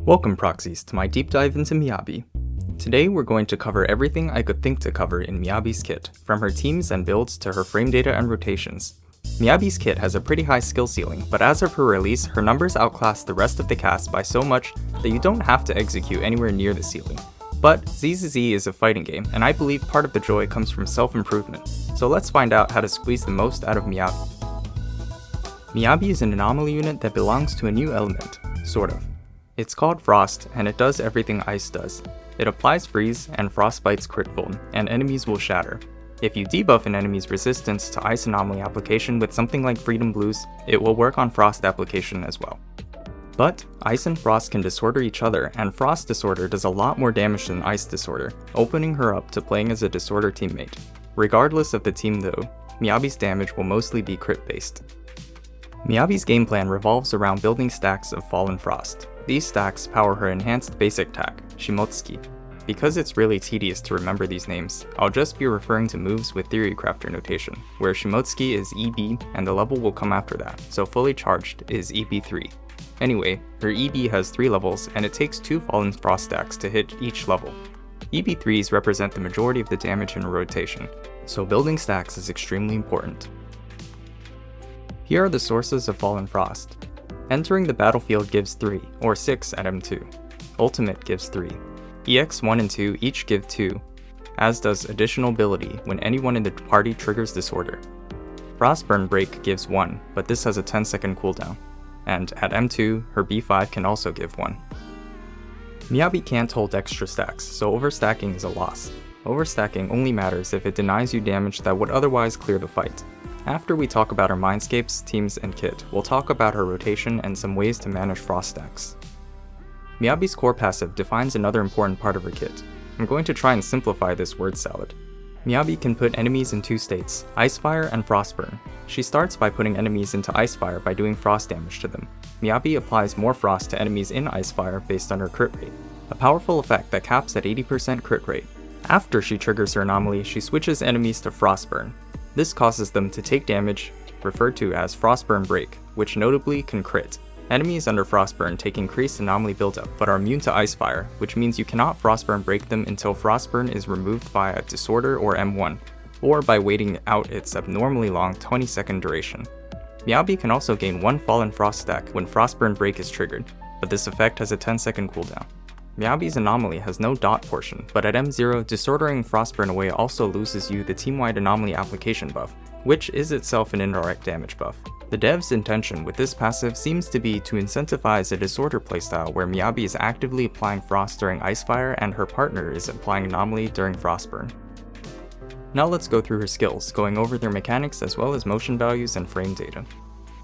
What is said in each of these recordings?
Welcome proxies to my deep dive into Miyabi. Today we're going to cover everything I could think to cover in Miyabi's kit, from her teams and builds to her frame data and rotations. Miyabi's kit has a pretty high skill ceiling, but as of her release, her numbers outclass the rest of the cast by so much that you don't have to execute anywhere near the ceiling. But ZZZ is a fighting game, and I believe part of the joy comes from self-improvement, so let's find out how to squeeze the most out of Miyabi. Miyabi is an anomaly unit that belongs to a new element, sort of. It's called Frost, and it does everything Ice does. It applies Freeze, and Frostbite's crit vuln, and enemies will shatter. If you debuff an enemy's resistance to Ice anomaly application with something like Freedom Blues, it will work on Frost application as well. But Ice and Frost can disorder each other, and Frost Disorder does a lot more damage than Ice Disorder, opening her up to playing as a Disorder teammate. Regardless of the team though, Miyabi's damage will mostly be crit based. Miyabi's game plan revolves around building stacks of Fallen Frost. These stacks power her enhanced basic attack, Shimotsuki. Because it's really tedious to remember these names, I'll just be referring to moves with Theory Crafter notation, where Shimotsuki is EB and the level will come after that, so fully charged is EB3. Anyway, her EB has 3 levels and it takes 2 Fallen Frost stacks to hit each level. EB3s represent the majority of the damage in a rotation, so building stacks is extremely important. Here are the sources of Fallen Frost. Entering the battlefield gives 3, or 6 at M2. Ultimate gives 3. EX 1 and 2 each give 2, as does additional ability when anyone in the party triggers Disorder. Frostburn Break gives 1, but this has a 10-second cooldown, and at M2, her B5 can also give 1. Miyabi can't hold extra stacks, so overstacking is a loss. Overstacking only matters if it denies you damage that would otherwise clear the fight. After we talk about her Mindscapes, teams, and kit, we'll talk about her rotation and some ways to manage frost stacks. Miyabi's core passive defines another important part of her kit. I'm going to try and simplify this word salad. Miyabi can put enemies in 2 states, Icefire and Frostburn. She starts by putting enemies into Icefire by doing frost damage to them. Miyabi applies more frost to enemies in Icefire based on her crit rate, a powerful effect that caps at 80% crit rate. After she triggers her anomaly, she switches enemies to Frostburn. This causes them to take damage, referred to as Frostburn Break, which notably can crit. Enemies under Frostburn take increased anomaly buildup, but are immune to Icefire, which means you cannot Frostburn Break them until Frostburn is removed by a Disorder or M1, or by waiting out its abnormally long 20-second duration. Miyabi can also gain 1 Fallen Frost stack when Frostburn Break is triggered, but this effect has a 10-second cooldown. Miyabi's anomaly has no dot portion, but at M0, disordering Frostburn away also loses you the team-wide anomaly application buff, which is itself an indirect damage buff. The dev's intention with this passive seems to be to incentivize a disorder playstyle where Miyabi is actively applying frost during Icefire and her partner is applying anomaly during Frostburn. Now let's go through her skills, going over their mechanics as well as motion values and frame data.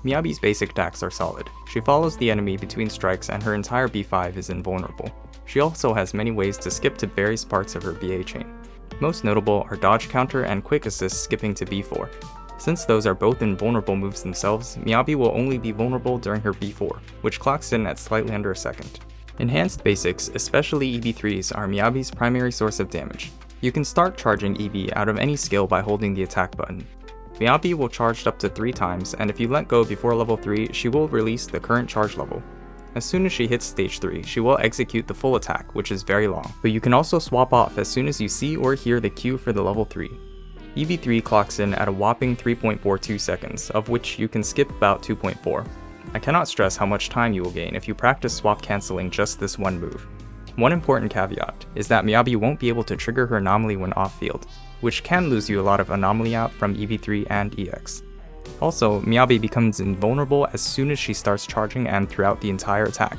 Miyabi's basic attacks are solid. She follows the enemy between strikes and her entire B5 is invulnerable. She also has many ways to skip to various parts of her BA chain. Most notable are dodge counter and quick assist skipping to B4. Since those are both invulnerable moves themselves, Miyabi will only be vulnerable during her B4, which clocks in at slightly under a second. Enhanced basics, especially EB3s, are Miyabi's primary source of damage. You can start charging EB out of any skill by holding the attack button. Miyabi will charge up to 3 times, and if you let go before level 3, she will release the current charge level. As soon as she hits stage 3, she will execute the full attack, which is very long, but you can also swap off as soon as you see or hear the cue for the level 3. EB3 clocks in at a whopping 3.42 seconds, of which you can skip about 2.4. I cannot stress how much time you will gain if you practice swap cancelling just this one move. One important caveat is that Miyabi won't be able to trigger her anomaly when off-field, which can lose you a lot of anomaly out from EB3 and EX. Also, Miyabi becomes invulnerable as soon as she starts charging and throughout the entire attack.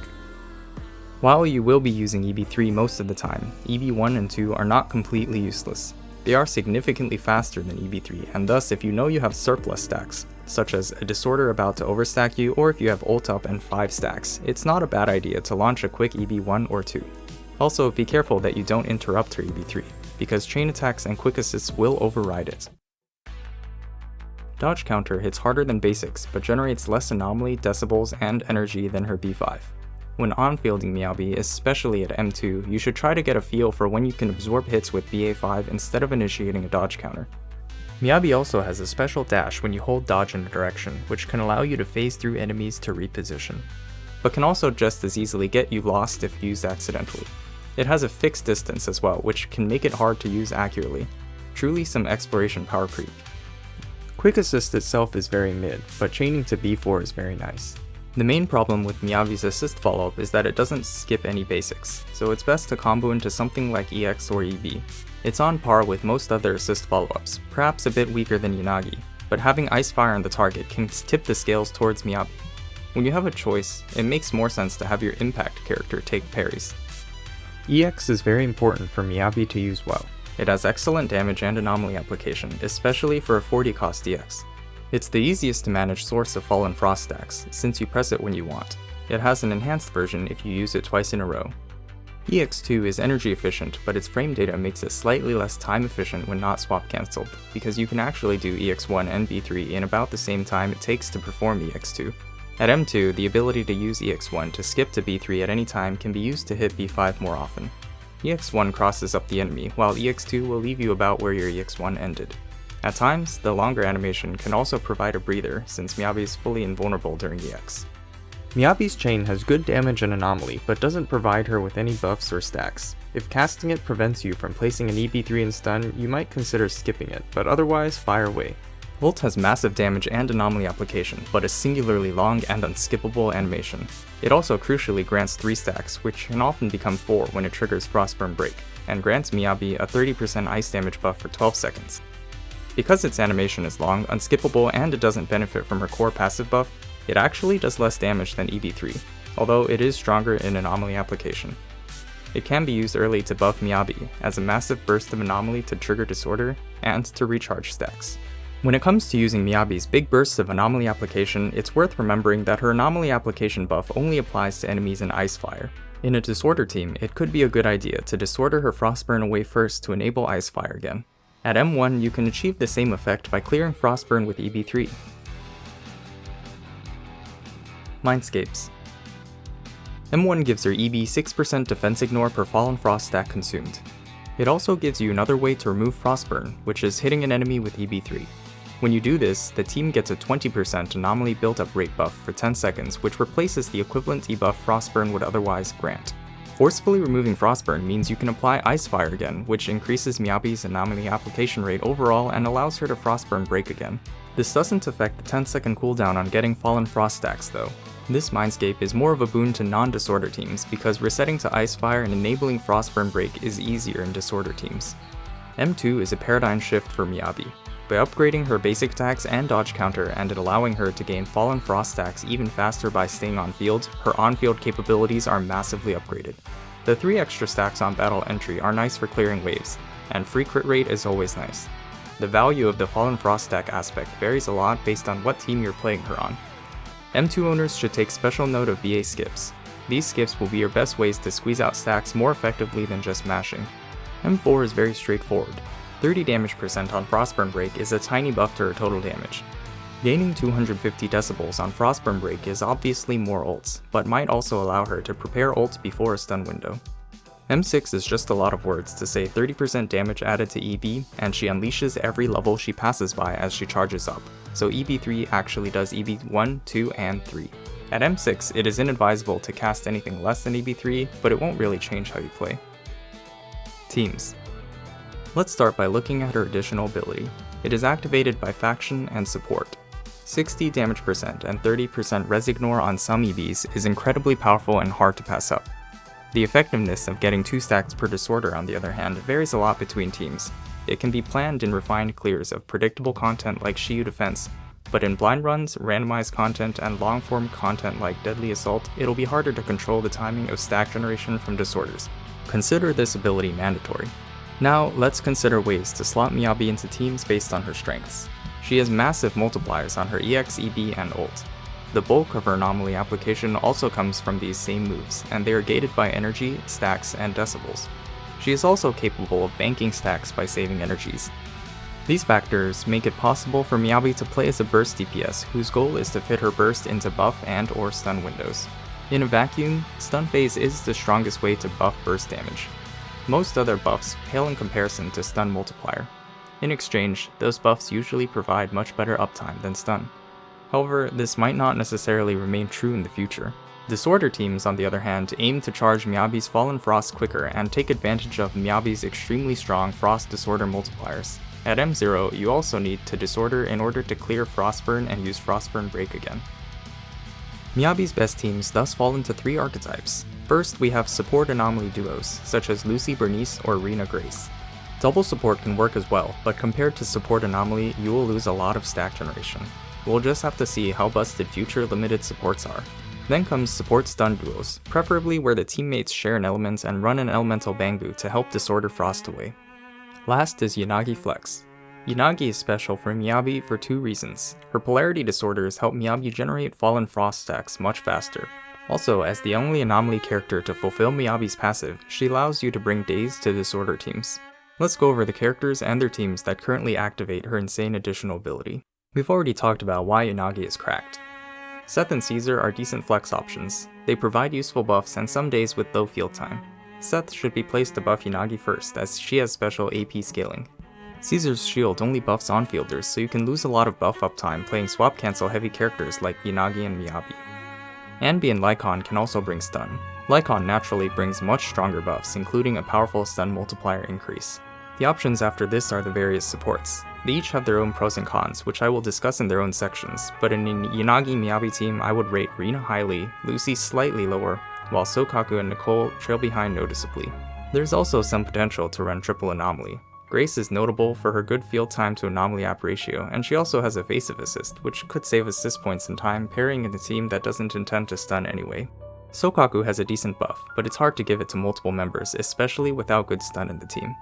While you will be using EB3 most of the time, EB1 and 2 are not completely useless. They are significantly faster than EB3, and thus if you know you have surplus stacks, such as a Disorder about to overstack you, or if you have ult up and 5 stacks, it's not a bad idea to launch a quick EB1 or 2. Also, be careful that you don't interrupt her EB3, because chain attacks and quick assists will override it. Dodge counter hits harder than basics, but generates less anomaly, decibels, and energy than her B5. When on-fielding Miyabi, especially at M2, you should try to get a feel for when you can absorb hits with BA5 instead of initiating a dodge counter. Miyabi also has a special dash when you hold dodge in a direction, which can allow you to phase through enemies to reposition. but can also just as easily get you lost if used accidentally. It has a fixed distance as well, which can make it hard to use accurately. Truly some exploration power creep. Quick assist itself is very mid, but chaining to B4 is very nice. The main problem with Miyabi's assist follow-up is that it doesn't skip any basics, so it's best to combo into something like EX or EB. It's on par with most other assist follow-ups, perhaps a bit weaker than Unagi, but having Ice Fire on the target can tip the scales towards Miyabi. When you have a choice, it makes more sense to have your impact character take parries. EX is very important for Miyabi to use well. It has excellent damage and anomaly application, especially for a 40 cost EX. It's the easiest to manage source of Fallen Frost stacks, since you press it when you want. It has an enhanced version if you use it twice in a row. EX2 is energy efficient, but its frame data makes it slightly less time efficient when not swap cancelled, because you can actually do EX1 and B3 in about the same time it takes to perform EX2. At M2, the ability to use EX1 to skip to B3 at any time can be used to hit B5 more often. EX1 crosses up the enemy, while EX2 will leave you about where your EX1 ended. At times, the longer animation can also provide a breather, since Miyabi is fully invulnerable during EX. Miyabi's chain has good damage and anomaly, but doesn't provide her with any buffs or stacks. If casting it prevents you from placing an EB3 in stun, you might consider skipping it, but otherwise fire away. Ult has massive damage and anomaly application, but a singularly long and unskippable animation. It also crucially grants 3 stacks, which can often become 4 when it triggers Frostburn Break, and grants Miyabi a 30% ice damage buff for 12 seconds. Because its animation is long, unskippable, and it doesn't benefit from her core passive buff, it actually does less damage than EB3, although it is stronger in anomaly application. It can be used early to buff Miyabi, as a massive burst of anomaly to trigger disorder, and to recharge stacks. When it comes to using Miyabi's big bursts of anomaly application, it's worth remembering that her anomaly application buff only applies to enemies in Ice Fire. In a disorder team, it could be a good idea to disorder her Frostburn away first to enable Ice Fire again. At M1, you can achieve the same effect by clearing Frostburn with EB3. Mindscapes. M1 gives her EB 6% defense ignore per Fallen Frost stack consumed. It also gives you another way to remove Frostburn, which is hitting an enemy with EB3. When you do this, the team gets a 20% anomaly build-up rate buff for 10 seconds, which replaces the equivalent debuff Frostburn would otherwise grant. Forcefully removing Frostburn means you can apply Ice Fire again, which increases Miyabi's anomaly application rate overall and allows her to Frostburn Break again. This doesn't affect the 10-second cooldown on getting Fallen Frost stacks though. This Mindscape is more of a boon to non-disorder teams because resetting to Ice Fire and enabling Frostburn Break is easier in disorder teams. M2 is a paradigm shift for Miyabi. By upgrading her basic attacks and dodge counter and allowing her to gain Fallen Frost stacks even faster by staying on field, her on-field capabilities are massively upgraded. The 3 extra stacks on battle entry are nice for clearing waves, and free crit rate is always nice. The value of the Fallen Frost stack aspect varies a lot based on what team you're playing her on. M2 owners should take special note of BA skips. These skips will be your best ways to squeeze out stacks more effectively than just mashing. M4 is very straightforward. 30 damage percent on Frostburn Break is a tiny buff to her total damage. Gaining 250 decibels on Frostburn Break is obviously more ults, but might also allow her to prepare ults before a stun window. M6 is just a lot of words to say 30% damage added to EB, and she unleashes every level she passes by as she charges up, so EB3 actually does EB 1, 2, and 3. At M6, it is inadvisable to cast anything less than EB3, but it won't really change how you play. Teams. Let's start by looking at her additional ability. It is activated by faction and support. 60 damage percent and 30% res ignore on some EBs is incredibly powerful and hard to pass up. The effectiveness of getting 2 stacks per disorder, on the other hand, varies a lot between teams. It can be planned in refined clears of predictable content like Shiyu Defense, but in blind runs, randomized content, and long-form content like Deadly Assault, it'll be harder to control the timing of stack generation from disorders. Consider this ability mandatory. Now, let's consider ways to slot Miyabi into teams based on her strengths. She has massive multipliers on her EX, EB, and ult. The bulk of her anomaly application also comes from these same moves, and they are gated by energy, stacks, and decibels. She is also capable of banking stacks by saving energies. These factors make it possible for Miyabi to play as a burst DPS whose goal is to fit her burst into buff and or stun windows. In a vacuum, stun phase is the strongest way to buff burst damage. Most other buffs pale in comparison to stun multiplier. In exchange, those buffs usually provide much better uptime than stun. However, this might not necessarily remain true in the future. Disorder teams, on the other hand, aim to charge Miyabi's Fallen Frost quicker and take advantage of Miyabi's extremely strong Frost Disorder multipliers. At M0, you also need to Disorder in order to clear Frostburn and use Frostburn Break again. Miyabi's best teams thus fall into 3 archetypes. First, we have support anomaly duos, such as Lucy Bernice or Rena Grace. Double support can work as well, but compared to support anomaly, you will lose a lot of stack generation. We'll just have to see how busted future limited supports are. Then comes support stun duos, preferably where the teammates share an element and run an elemental Bangu to help Disorder Frost away. Last is Yanagi Flex. Yanagi is special for Miyabi for 2 reasons. Her polarity disorders help Miyabi generate Fallen Frost stacks much faster. Also, as the only anomaly character to fulfill Miyabi's passive, she allows you to bring Daze to disorder teams. Let's go over the characters and their teams that currently activate her insane additional ability. We've already talked about why Yanagi is cracked. Seth and Caesar are decent flex options. They provide useful buffs and some days with low field time. Seth should be placed above Yanagi first, as she has special AP scaling. Caesar's shield only buffs on-fielders, so you can lose a lot of buff uptime playing swap cancel heavy characters like Yanagi and Miyabi. Anbi and Lycon can also bring stun. Lycon naturally brings much stronger buffs, including a powerful stun multiplier increase. The options after this are the various supports. They each have their own pros and cons, which I will discuss in their own sections, but in a Yanagi Miyabi team I would rate Rena highly, Lucy slightly lower, while Sokaku and Nicole trail behind noticeably. There's also some potential to run triple anomaly. Grace is notable for her good field time to anomaly app ratio, and she also has evasive assist, which could save assist points in time pairing in a team that doesn't intend to stun anyway. Sokaku has a decent buff, but it's hard to give it to multiple members, especially without good stun in the team.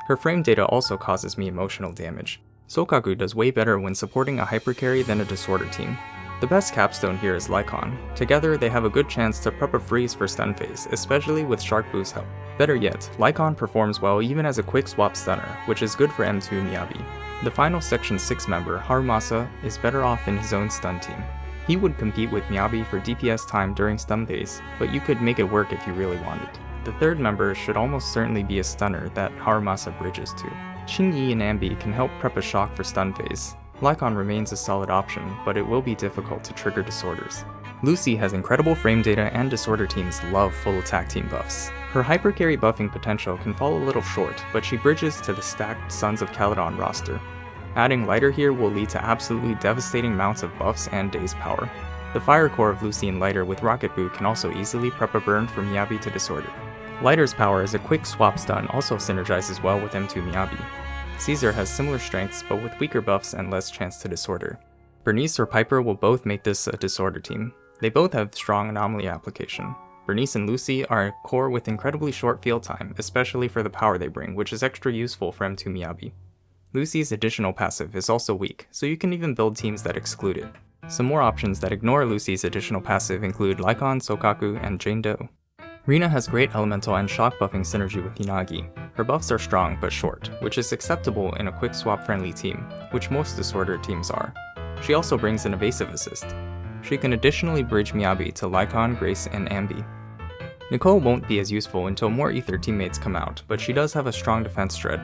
Her frame data also causes me emotional damage. Sokaku does way better when supporting a hypercarry than a disorder team. The best capstone here is Lycon. Together, they have a good chance to prep a freeze for stun phase, especially with Shark Boo's help. Better yet, Lycon performs well even as a quick swap stunner, which is good for M2 Miyabi. The final Section 6 member, Harumasa, is better off in his own stun team. He would compete with Miyabi for DPS time during stun phase, but you could make it work if you really wanted. The third member should almost certainly be a stunner that Harumasa bridges to. Qingyi and Anbi can help prep a shock for stun phase. Lycon remains a solid option, but it will be difficult to trigger disorders. Lucy has incredible frame data and disorder teams love full attack team buffs. Her hypercarry buffing potential can fall a little short, but she bridges to the stacked Sons of Caledon roster. Adding Lighter here will lead to absolutely devastating amounts of buffs and Daze power. The fire core of Lucy and Lighter with Rocket Boot can also easily prep a burn from Miyabi to disorder. Lighter's power as a quick swap stun also synergizes well with M2 Miyabi. Caesar has similar strengths, but with weaker buffs and less chance to disorder. Bernice or Piper will both make this a disorder team. They both have strong anomaly application. Bernice and Lucy are a core with incredibly short field time, especially for the power they bring, which is extra useful for M2 Miyabi. Lucy's additional passive is also weak, so you can even build teams that exclude it. Some more options that ignore Lucy's additional passive include Lycon, Sokaku, and Jane Doe. Rena has great elemental and shock buffing synergy with Yanagi. Her buffs are strong but short, which is acceptable in a quick swap friendly team, which most disorder teams are. She also brings an evasive assist. She can additionally bridge Miyabi to Lycon, Grace, and Anbi. Nicole won't be as useful until more Ether teammates come out, but she does have a strong defense shred.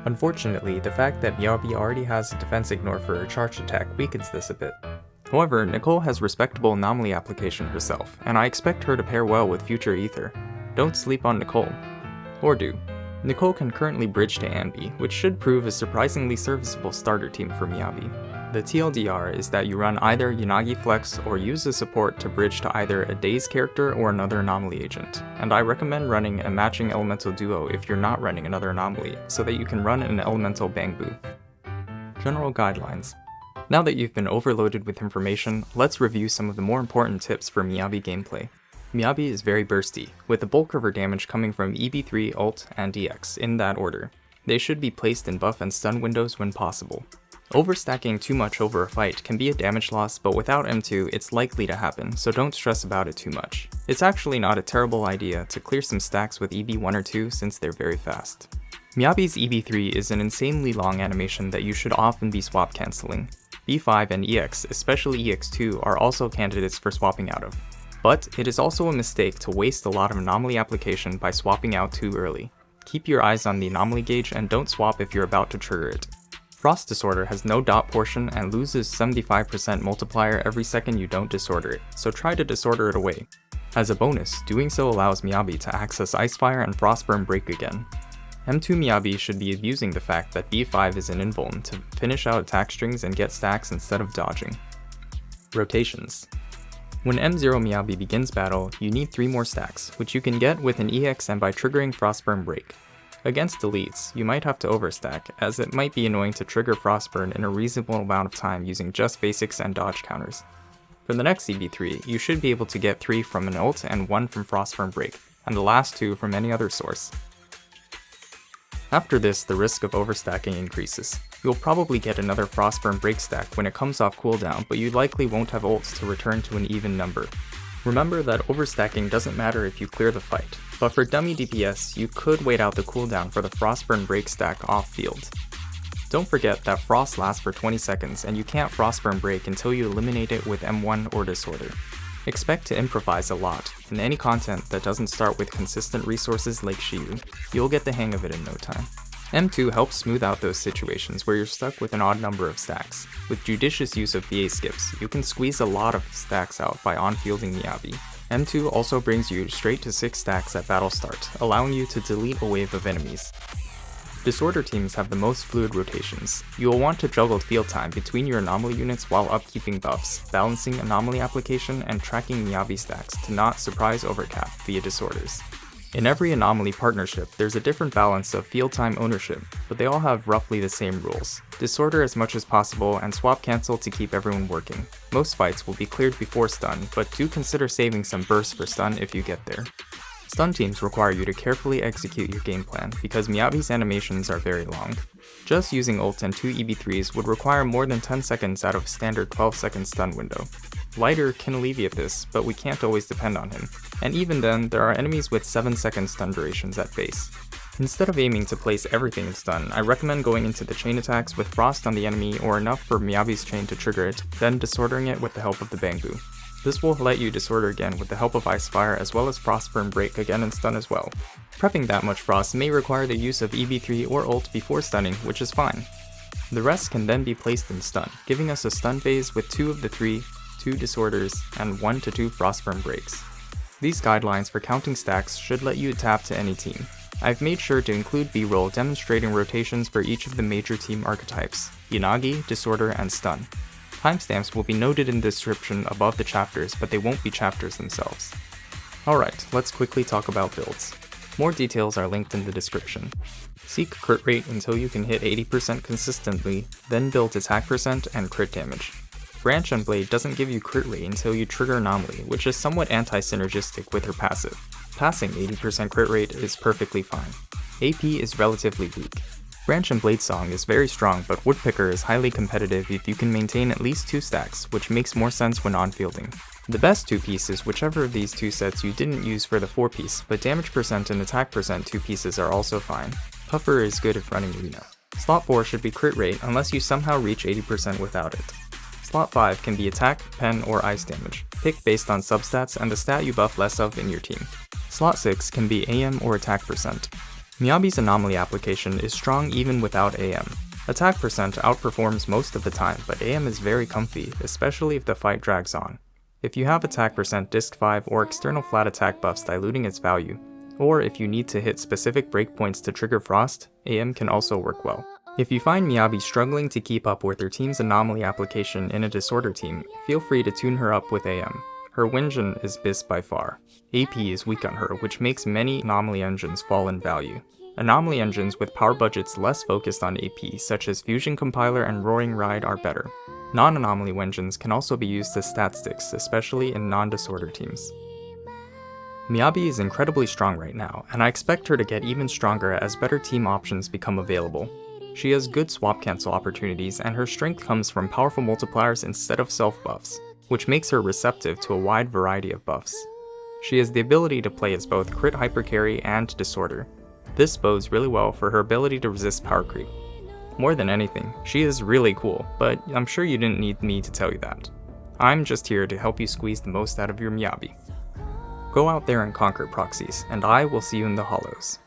Unfortunately, the fact that Miyabi already has a defense ignore for her charged attack weakens this a bit. However, Nicole has respectable anomaly application herself, and I expect her to pair well with future Ether. Don't sleep on Nicole. Or do. Nicole can currently bridge to Anbi, which should prove a surprisingly serviceable starter team for Miyabi. The TLDR is that you run either Yanagi Flex or use a support to bridge to either a Daze character or another anomaly agent, and I recommend running a matching elemental duo if you're not running another anomaly, so that you can run an elemental Bangboo. General guidelines. Now that you've been overloaded with information, let's review some of the more important tips for Miyabi gameplay. Miyabi is very bursty, with the bulk of her damage coming from EB3, Ult, and EX, in that order. They should be placed in buff and stun windows when possible. Overstacking too much over a fight can be a damage loss, but without M2 it's likely to happen, so don't stress about it too much. It's actually not a terrible idea to clear some stacks with EB1 or 2 since they're very fast. Miyabi's EB3 is an insanely long animation that you should often be swap cancelling. B5 and EX, especially EX2, are also candidates for swapping out of. But it is also a mistake to waste a lot of anomaly application by swapping out too early. Keep your eyes on the anomaly gauge and don't swap if you're about to trigger it. Frost Disorder has no dot portion and loses 75% multiplier every second you don't disorder it, so try to disorder it away. As a bonus, doing so allows Miyabi to access Icefire and Frostburn Break again. M2 Miyabi should be abusing the fact that B5 is an invuln to finish out attack strings and get stacks instead of dodging. Rotations. When M0 Miyabi begins battle, you need 3 more stacks, which you can get with an EX and by triggering Frostburn Break. Against elites, you might have to overstack, as it might be annoying to trigger Frostburn in a reasonable amount of time using just basics and dodge counters. For the next CB3, you should be able to get 3 from an ult and 1 from Frostburn Break, and the last 2 from any other source. After this, the risk of overstacking increases. You'll probably get another Frostburn Break stack when it comes off cooldown, but you likely won't have ults to return to an even number. Remember that overstacking doesn't matter if you clear the fight, but for dummy DPS, you could wait out the cooldown for the Frostburn Break stack off field. Don't forget that Frost lasts for 20 seconds and you can't Frostburn Break until you eliminate it with M1 or Disorder. Expect to improvise a lot, and any content that doesn't start with consistent resources like Shiyu, you'll get the hang of it in no time. M2 helps smooth out those situations where you're stuck with an odd number of stacks. With judicious use of BA skips, you can squeeze a lot of stacks out by on-fielding Miyabi. M2 also brings you straight to 6 stacks at battle start, allowing you to delete a wave of enemies. Disorder teams have the most fluid rotations. You will want to juggle field time between your anomaly units while upkeeping buffs, balancing anomaly application, and tracking Miyabi stacks to not surprise overcap via disorders. In every anomaly partnership, there's a different balance of field time ownership, but they all have roughly the same rules. Disorder as much as possible and swap cancel to keep everyone working. Most fights will be cleared before stun, but do consider saving some bursts for stun if you get there. Stun teams require you to carefully execute your game plan because Miyabi's animations are very long. Just using ult and 2 EB3s would require more than 10 seconds out of a standard 12-second stun window. Lighter can alleviate this, but we can't always depend on him, and even then, there are enemies with 7-second stun durations at base. Instead of aiming to place everything in stun, I recommend going into the chain attacks with Frost on the enemy or enough for Miyabi's chain to trigger it, then disordering it with the help of the Bangbu. This will let you disorder again with the help of Icefire as well as Frostburn Break again and stun as well. Prepping that much Frost may require the use of EB3 or ult before stunning, which is fine. The rest can then be placed in stun, giving us a stun phase with 2 of the 3, 2 disorders, and 1 to 2 Frostburn Breaks. These guidelines for counting stacks should let you tap to any team. I've made sure to include B-roll demonstrating rotations for each of the major team archetypes, Yanagi, Disorder, and Stun. Timestamps will be noted in the description above the chapters, but they won't be chapters themselves. Alright, let's quickly talk about builds. More details are linked in the description. Seek crit rate until you can hit 80% consistently, then build attack percent and crit damage. Branch and Blade doesn't give you crit rate until you trigger Anomaly, which is somewhat anti-synergistic with her passive. Passing 80% crit rate is perfectly fine. AP is relatively weak. Branch and Blade Song is very strong, but Woodpecker is highly competitive if you can maintain at least 2 stacks, which makes more sense when on-fielding. The best 2-piece is whichever of these 2 sets you didn't use for the 4-piece, but damage percent and attack percent 2 pieces are also fine. Puffer is good if running Arena. Slot 4 should be crit rate unless you somehow reach 80% without it. Slot 5 can be attack, pen, or ice damage. Pick based on substats and the stat you buff less of in your team. Slot 6 can be AM or attack percent. Miyabi's anomaly application is strong even without AM. Attack percent outperforms most of the time, but AM is very comfy, especially if the fight drags on. If you have attack percent disc 5 or external flat attack buffs diluting its value, or if you need to hit specific breakpoints to trigger Frost, AM can also work well. If you find Miyabi struggling to keep up with her team's anomaly application in a disorder team, feel free to tune her up with AM. Her Winjin is best by far. AP is weak on her, which makes many anomaly engines fall in value. Anomaly engines with power budgets less focused on AP, such as Fusion Compiler and Roaring Ride, are better. Non-anomaly engines can also be used as stat sticks, especially in non-disorder teams. Miyabi is incredibly strong right now, and I expect her to get even stronger as better team options become available. She has good swap cancel opportunities, and her strength comes from powerful multipliers instead of self-buffs, which makes her receptive to a wide variety of buffs. She has the ability to play as both crit hypercarry and disorder. This bodes really well for her ability to resist power creep. More than anything, she is really cool, but I'm sure you didn't need me to tell you that. I'm just here to help you squeeze the most out of your Miyabi. Go out there and conquer proxies, and I will see you in the hollows.